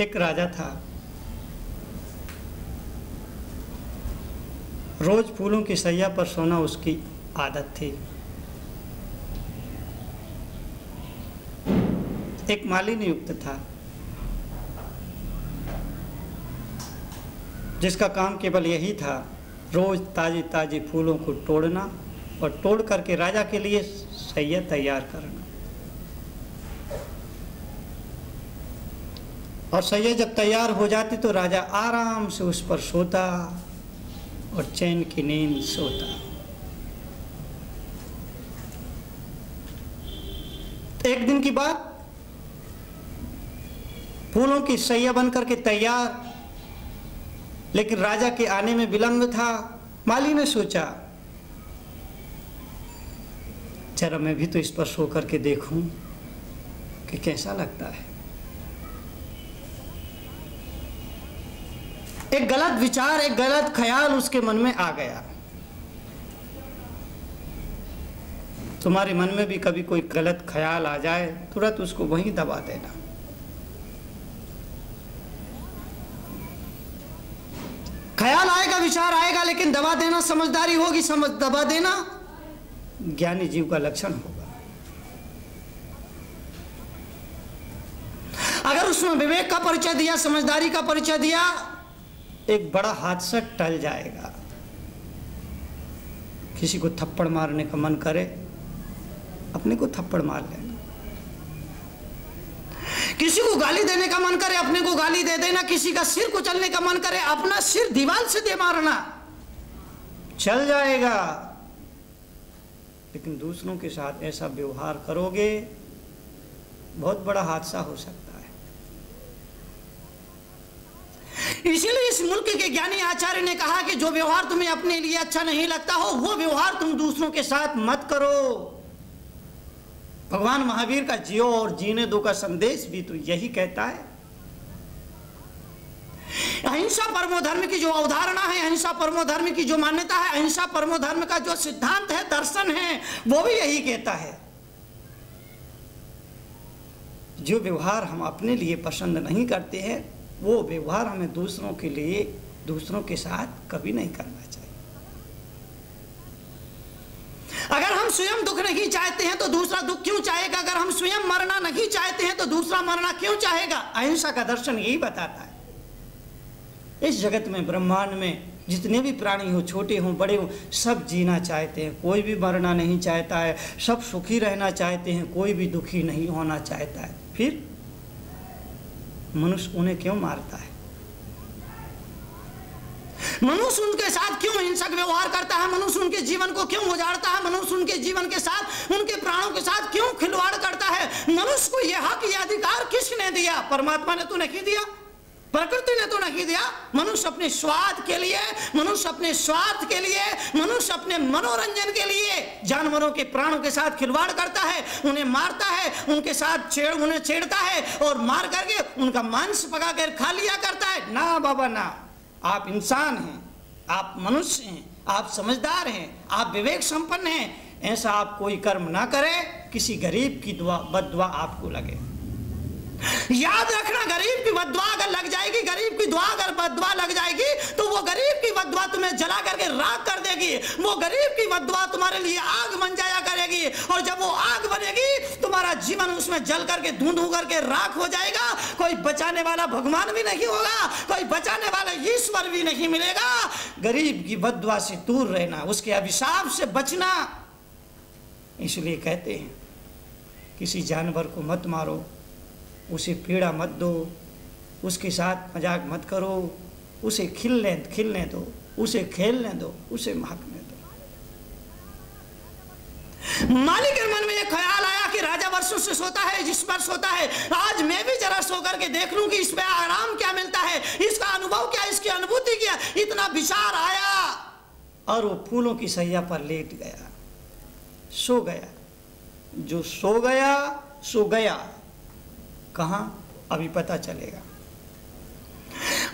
एक राजा था, रोज फूलों की सैया पर सोना उसकी आदत थी। एक माली नियुक्त था जिसका काम केवल यही था, रोज ताजी ताजी फूलों को तोड़ना और तोड़ करके राजा के लिए सैया तैयार करना। और सैया जब तैयार हो जाती तो राजा आराम से उस पर सोता और चैन की नींद सोता। एक दिन की बात, फूलों की सैया बनकर के तैयार, लेकिन राजा के आने में विलंब था। माली ने सोचा, जरा मैं भी तो इस पर सो करके देखूं कि कैसा लगता है। एक गलत विचार, एक गलत ख्याल उसके मन में आ गया। तुम्हारे मन में भी कभी कोई गलत ख्याल आ जाए, तुरंत उसको वहीं दबा देना। ख्याल आएगा, विचार आएगा, लेकिन दबा देना समझदारी होगी। दबा देना ज्ञानी जीव का लक्षण होगा। अगर उसमें विवेक का परिचय दिया, समझदारी का परिचय दिया, एक बड़ा हादसा टल जाएगा। किसी को थप्पड़ मारने का मन करे, अपने को थप्पड़ मार लेना। किसी को गाली देने का मन करे, अपने को गाली दे देना। किसी का सिर कुचलने का मन करे, अपना सिर दीवार से दे मारना, चल जाएगा। लेकिन दूसरों के साथ ऐसा व्यवहार करोगे, बहुत बड़ा हादसा हो सकता है। इसीलिए इस मुल्क के ज्ञानी आचार्य ने कहा कि जो व्यवहार तुम्हें अपने लिए अच्छा नहीं लगता हो, वो व्यवहार तुम दूसरों के साथ मत करो। भगवान महावीर का जियो और जीने दो का संदेश भी तो यही कहता है। अहिंसा परमो धर्म की जो अवधारणा है, अहिंसा परमो धर्म की जो मान्यता है, अहिंसा परमो धर्म का जो सिद्धांत है, दर्शन है, वो भी यही कहता है। जो व्यवहार हम अपने लिए पसंद नहीं करते हैं, वो व्यवहार हमें दूसरों के लिए, दूसरों के साथ कभी नहीं करना चाहिए। अगर हम स्वयं दुख नहीं चाहते हैं तो दूसरा दुख क्यों चाहेगा? अगर हम स्वयं मरना नहीं चाहते हैं तो दूसरा मरना क्यों चाहेगा? अहिंसा का दर्शन यही बताता है। इस जगत में, ब्रह्मांड में जितने भी प्राणी हो, छोटे हो बड़े हो, सब जीना चाहते हैं, कोई भी मरना नहीं चाहता है। सब सुखी रहना चाहते हैं, कोई भी दुखी नहीं होना चाहता है। फिर मनुष्य उन्हें क्यों मारता है? मनुष्य उनके साथ क्यों हिंसक व्यवहार करता है? मनुष्य उनके जीवन को क्यों उजाड़ता है? मनुष्य उनके जीवन के साथ, उनके प्राणों के साथ क्यों खिलवाड़ करता है? मनुष्य को यह हक, यह अधिकार किसने दिया? परमात्मा ने तो नहीं दिया, प्रकृति ने तो नहीं दिया। मनुष्य अपने स्वार्थ के लिए, मनुष्य अपने स्वार्थ के लिए, मनुष्य अपने मनोरंजन के लिए जानवरों के प्राणों के साथ खिलवाड़ करता है, उन्हें मारता है, उनके साथ उन्हें छेड़ता है और मार करके उनका मांस पका कर खा लिया करता है। ना बाबा ना, आप इंसान हैं, आप मनुष्य हैं, आप समझदार हैं, आप विवेक संपन्न हैं। ऐसा आप कोई कर्म ना करें किसी गरीब की बद्दुआ आपको लगे। याद रखना, गरीब की बद्दुआ अगर लग जाएगी, गरीब की दुआ अगर बद्दुआ लग जाएगी, तो वो गरीब की बद्दुआ तुम्हें जला करके राख कर देगी। वो गरीब की बद्दुआ तुम्हारे लिए आग बन जाया करेगी, और जब वो आग बनेगी तुम्हारा जीवन उसमें जल करके धुंध करके राख हो जाएगा। कोई बचाने वाला भगवान भी नहीं होगा, कोई बचाने वाला ईश्वर भी नहीं मिलेगा। गरीब की बद्दुआ से दूर रहना, उसके अभिशाप से बचना। इसलिए कहते हैं, किसी जानवर को मत मारो, उसे पीड़ा मत दो, उसके साथ मजाक मत करो, उसे खिलने दो, उसे खेलने दो, उसे महकने दो। मालिक के मन में यह ख्याल आया कि राजा वर्षों से सोता है, जिस पर सोता है, आज मैं भी जरा सो करके देख लूं कि इसमें आराम क्या मिलता है, इसका अनुभव क्या, इसकी अनुभूति क्या। इतना विचार आया और वो फूलों की सैया पर लेट गया, सो गया। जो सो गया सो गया, कहां अभी पता चलेगा।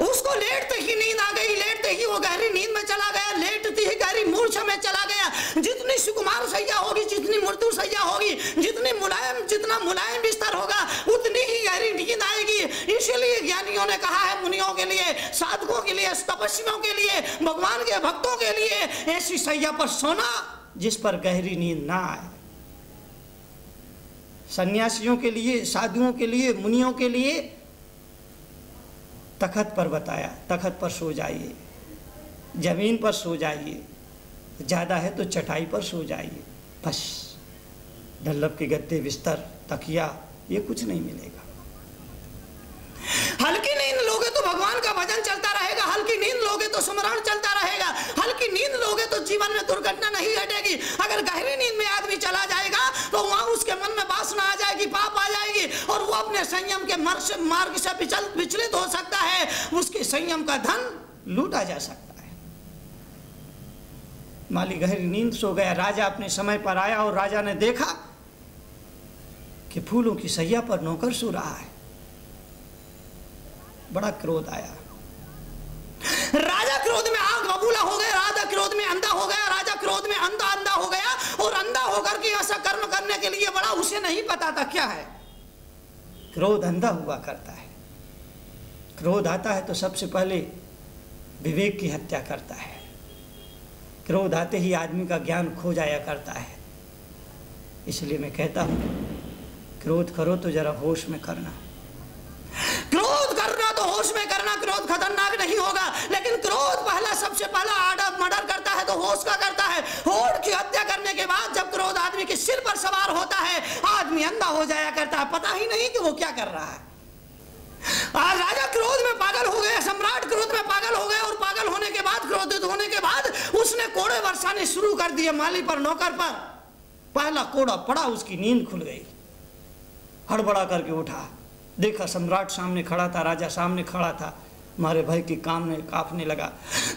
उसको लेटते ही नींद आ गई, लेटते ही वो गहरी नींद में चला गया, लेटती ही गहरी मूर्छा में चला गया। जितनी सुकुमार सैया होगी, जितनी मृदु सैया होगी, जितना मुलायम बिस्तर होगा, उतनी ही गहरी नींद आएगी। इसलिए ज्ञानियों ने कहा है मुनियों के लिए, साधकों के लिए, तपस्वियों के लिए, भगवान के भक्तों के लिए ऐसी सैया पर सोना जिस पर गहरी नींद ना आए। सन्यासियों के लिए, साधुओं के लिए, मुनियों के लिए तखत पर बताया, तखत पर सो जाइए, जमीन पर सो जाइए, ज़्यादा है तो चटाई पर सो जाइए, बस। डल्लब के गद्दे, बिस्तर, तकिया, ये कुछ नहीं मिलेगा। हल्की नींद लोगे तो भगवान का भजन चलता रहेगा, हल्की नींद लोगे तो स्मरण चलता रहेगा, हल्की नींद लोगे तो जीवन में दुर्घटना नहीं घटेगी। अगर गहरी नींद में आदमी चला जाएगा तो वहां उसके मन में वासना आ जाएगी, पाप आ जाएगी, और वो अपने संयम के मार्ग से विचलित हो सकता है, उसके संयम का धन लूटा जा सकता है। माली गहरी नींद सो गया, राजा अपने समय पर आया और राजा ने देखा कि फूलों की सैया पर नौकर सो रहा है। बड़ा क्रोध आया, राजा क्रोध में आग बबूला हो गया, राजा क्रोध में अंधा हो गया, राजा क्रोध में अंधा हो गया, और अंधा होकर के ऐसा कर्म करने के लिए बड़ा, उसे नहीं पता था क्या है। क्रोध अंधा हुआ करता है, क्रोध आता है तो सबसे पहले विवेक की हत्या करता है, क्रोध आते ही आदमी का ज्ञान खो जाया करता है। इसलिए मैं कहता हूं, क्रोध करो तो जरा होश में करना, क्रोध करना तो होश में करना। क्रोध खतरनाक नहीं होगा, लेकिन क्रोध पहला, सबसे पहला मर्डर करता है तो होश का करता है। होश की हत्या करने के बाद जब क्रोध आदमी के सिर पर सवार होता है, आदमी अंधा हो जाया करता है, पता ही नहीं कि वो क्या कर रहा है। आज राजा क्रोध में पागल हो गया, सम्राट क्रोध में पागल हो गया, और पागल होने के बाद, क्रोधित होने के बाद उसने कोड़े बरसाने शुरू कर दिए माली पर, नौकर पर। पहला कोड़ा पड़ा, उसकी नींद खुल गई, हड़बड़ा करके उठा, देखा सम्राट सामने खड़ा था, राजा सामने खड़ा था, मारे भय की कांपने लगा।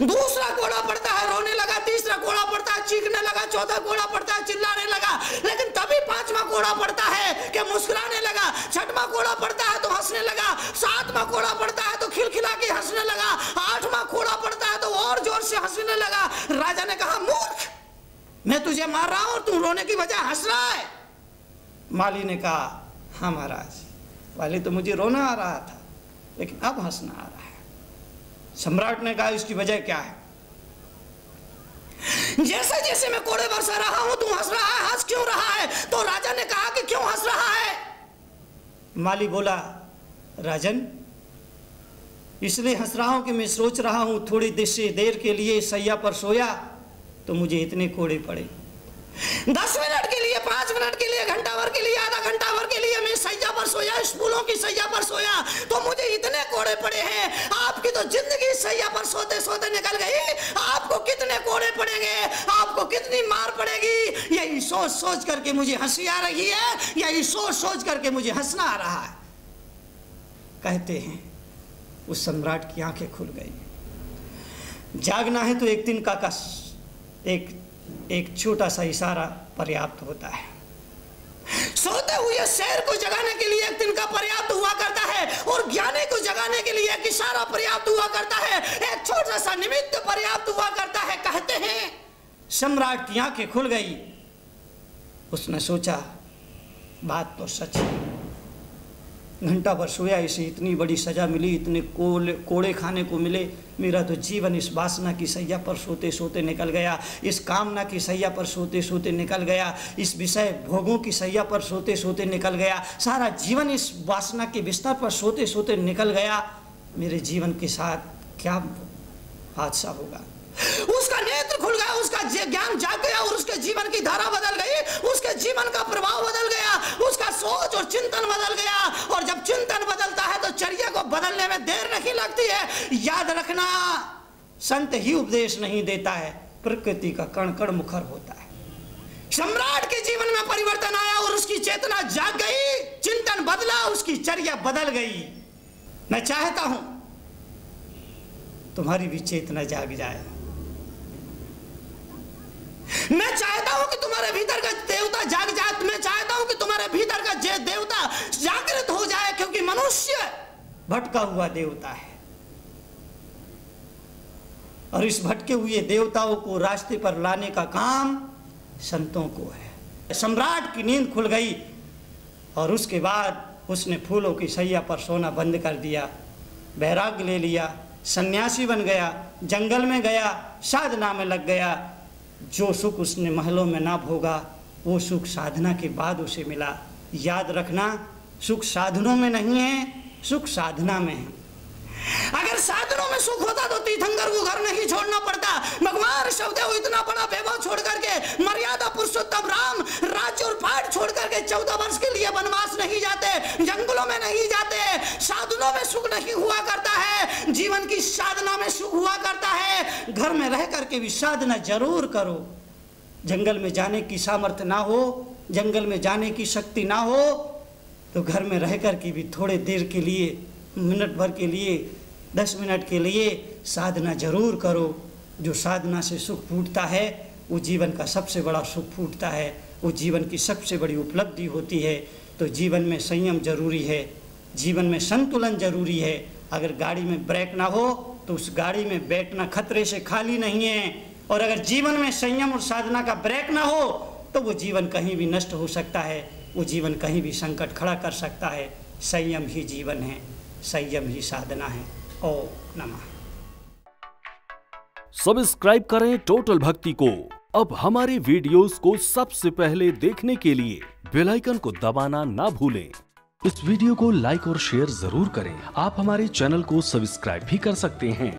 दूसरा कोड़ा पड़ता है, रोने लगा, तीसरा कोड़ा पड़ता है, चीखने लगा, चौथा कोड़ा पड़ता है, चिल्लाने लगा, लेकिन तभी पांचवा कोड़ा पड़ता है कि मुस्कुराने लगा, छठवां कोड़ा पड़ता है तो हंसने लगा, सातवां कोड़ा पड़ता है तो खिलखिला के हंसने लगा, आठवां कोड़ा पड़ता है तो और जोर से हंसने लगा। राजा ने कहा, मूर्ख, मैं तुझे मार रहा हूं और तू रोने की वजह हंस रहा है। माली ने कहा, हाँ महाराज, पहले तो मुझे रोना आ रहा था, लेकिन अब हंसना आ रहा है। सम्राट ने कहा, इसकी वजह क्या है? जैसे जैसे मैं कोड़े बरसा रहा हूं तू हंस रहा है, हंस क्यों रहा है? तो राजा ने कहा कि क्यों हंस रहा है? माली बोला, राजन, इसलिए हंस रहा हूं कि मैं सोच रहा हूं थोड़ी देर के लिए सैया पर सोया तो मुझे इतने कोड़े पड़े। 10 मिनट के लिए, 5 मिनट के लिए, घंटा भर के लिए, आधा घंटा भर के लिए मैं सैया पर सोया, फूलों की सैया पर सोया तो मुझे इतने कोड़े पड़े हैं। आपकी तो जिंदगी सैया पर सोते सोते निकल गई, आपको कितने कोड़े पड़ेंगे, आपको कितनी मार पड़ेगी? यही सोच सोच करके मुझे हंसी आ रही है, यही सोच सोच करके मुझे हंसना आ रहा है। कहते हैं उस सम्राट की आंखें खुल गई। जागना है तो एक दिन का एक छोटा सा इशारा पर्याप्त होता है। सोते हुए शेर को जगाने के लिए एक दिन का पर्याप्त हुआ करता है, और ज्ञानी को जगाने के लिए एक इशारा पर्याप्त हुआ करता है, एक छोटा सा निमित्त पर्याप्त हुआ करता है। कहते हैं सम्राट की आंखें खुल गई। उसने सोचा, बात तो सच है, घंटा भर सोया, इसे इतनी बड़ी सजा मिली, इतने कोड़े खाने को मिले, मेरा तो जीवन इस वासना की सैया पर सोते सोते निकल गया, इस कामना की सैया पर सोते सोते निकल गया, इस विषय भोगों की सैया पर सोते सोते निकल गया, सारा जीवन इस वासना के बिस्तर पर सोते सोते निकल गया। मेरे जीवन के साथ क्या हादसा होगा? उसका नेत्र खुल गया, उसका ज्ञान जाग गया, और उसके जीवन की धारा बदल गई, उसके जीवन का प्रभाव बदल गया, उसका सोच और चिंतन बदल गया। और जब चिंतन बदलता है तो चर्या को बदलने में देर नहीं लगती है। याद रखना, संत ही उपदेश नहीं देता है, प्रकृति का कण कण मुखर होता है। सम्राट के जीवन में परिवर्तन आया और उसकी चेतना जाग गई, चिंतन बदला, उसकी चर्या बदल गई। मैं चाहता हूं तुम्हारी भी चेतना जाग जाए। मैं चाहता हूं कि तुम्हारे भीतर का देवता जाग जाए। मैं चाहता हूं कि तुम्हारे भीतर का देवता जागृत हो जाए, क्योंकि मनुष्य भटका हुआ देवता है, और इस भटके हुए देवताओं को रास्ते पर लाने का काम संतों को है। सम्राट की नींद खुल गई और उसके बाद उसने फूलों की सैया पर सोना बंद कर दिया वैराग्य ले लिया, सन्यासी बन गया, जंगल में गया, साधना में लग गया। जो सुख उसने महलों में ना भोगा वो सुख साधना के बाद उसे मिला। याद रखना, सुख साधनों में नहीं है, सुख साधना में है। अगर साधनों में सुख होता तो तीर्थंकर को घर नहीं छोड़ना पड़ता। भगवान ऋषभदेव इतना बड़ा वैभव छोड़ करके, मर्यादा पुरुषोत्तम राम राज्य और पाठ छोड़ करके 14 वर्ष के लिए वनवास नहीं जाते, जंगलों में नहीं जाते। साधनों में सुख नहीं हुआ करता है, जीवन की साधना में सुख हुआ करता है। घर में रह करके भी साधना जरूर करो। जंगल में जाने की सामर्थ्य ना हो, जंगल में जाने की शक्ति ना हो, तो घर में रह करके भी थोड़े देर के लिए, मिनट भर के लिए, 10 मिनट के लिए साधना जरूर करो। जो साधना से सुख फूटता है वो जीवन का सबसे बड़ा सुख फूटता है, वो जीवन की सबसे बड़ी उपलब्धि होती है। तो जीवन में संयम जरूरी है, जीवन में संतुलन जरूरी है। अगर गाड़ी में ब्रेक ना हो तो उस गाड़ी में बैठना खतरे से खाली नहीं है। और अगर जीवन में संयम और साधना का ब्रेक ना हो तो वो जीवन कहीं भी नष्ट हो सकता है, वो जीवन कहीं भी संकट खड़ा कर सकता है। संयम ही जीवन है, संयम ही साधना है। ओम नमः। सब्सक्राइब करें टोटल भक्ति को। अब हमारे वीडियोस को सबसे पहले देखने के लिए बेल आइकन को दबाना ना भूलें। इस वीडियो को लाइक और शेयर जरूर करें। आप हमारे चैनल को सब्सक्राइब भी कर सकते हैं।